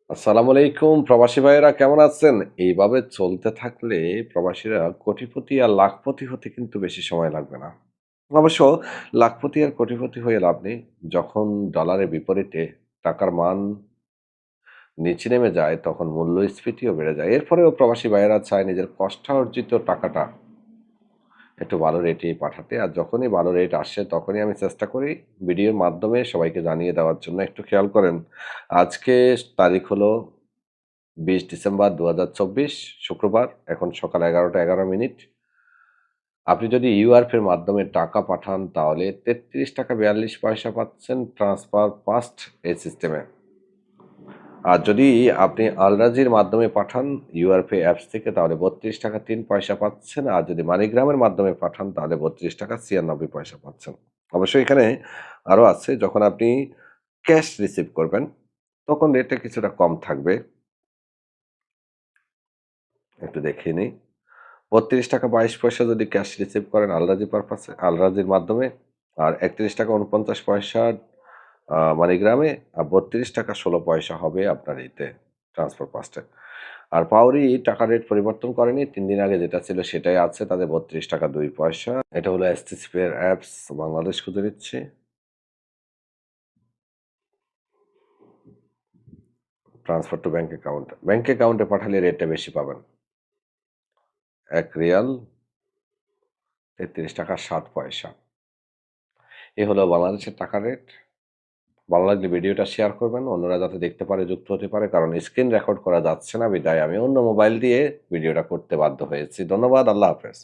আসসালামু আলাইকুম প্রবাসী ভাইয়েরা কেমন আছেন? এইভাবে চলতে থাকলে প্রবাসীরা কোটিপতি আর লাখপতি হতে কিন্তু বেশি সময় লাগবে না। অবশ্য লাখপতি আর কোটিপতি হয়ে লাভ নেই। যখন ডলারের বিপরীতে টাকার মান নিচে নেমে যায় তখন মূল্যস্ফীতিও বেড়ে যায়। এরপরেও প্রবাসী ভাইয়েরা চায় নিজের কষ্টার্জিত টাকাটা একটু ভালো রেটেই পাঠাতে। আর যখনই ভালো রেট আসে তখনই আমি চেষ্টা করি ভিডিওর মাধ্যমে সবাইকে জানিয়ে দেওয়ার জন্য। একটু খেয়াল করেন। আজকে তারিখ হলো ২০ ডিসেম্বর ২০২৪ শুক্রবার। এখন সকাল ১১টা ১১ মিনিট। আপনি যদি ইউআরপি এর মাধ্যমে টাকা পাঠান তাহলে ৳৩৩.৪২ পাচ্ছেন ট্রান্সফার ফাস্ট এই সিস্টেমে। আর যদি আপনি আলরাজির মাধ্যমে পাঠান ইউআরপি অ্যাপস থেকে তাহলে ৳৩২.৩ পাচ্ছেন। আর যদি মানিগ্রামের মাধ্যমে পাঠান তাহলে ৳৩২.৯৬ পাচ্ছেন। অবশ্যই এখানে আরো আছে যখন আপনি ক্যাশ রিসিভ করবেন তখন রেটটা কিছুটা কম থাকবে। একটু দেখিয়ে নিই। ৳৩২.২২ যদি ক্যাশ রিসিভ করেন আলরাজি পারপাসে আলরাজির মাধ্যমে আর ৳৩১.৪৯ মানিগ্রামে আর ৳৩২.১৬ হবে আপনার ইতে ট্রান্সফার ফাস্টে। আর পাউরি টাকার রেট পরিবর্তন করেনি। ৩ দিন আগে যেটা ছিল সেটাই আছে তাদের ৳৩২.২। এটা হলো এসটিসি পে এর অ্যাপস বাংলাদেশ খুঁজে নিচ্ছি। Transfer to bank account. Bank অ্যাকাউন্টে পাঠালে রেটটা বেশি পাবেন। ৳১ ৳৩৩.৬০। এ হলো বাংলাদেশের টাকার রেট। ভালো লাগলে ভিডিওটা শেয়ার করবেন। অন্যরা যাতে দেখতে পারে, যুক্ত হতে পারে। কারণ স্ক্রিন রেকর্ড করা যাচ্ছে না বিধায় আমি অন্য মোবাইল দিয়ে ভিডিওটা করতে বাধ্য হয়েছি। ধন্যবাদ। আল্লাহ হাফেজ।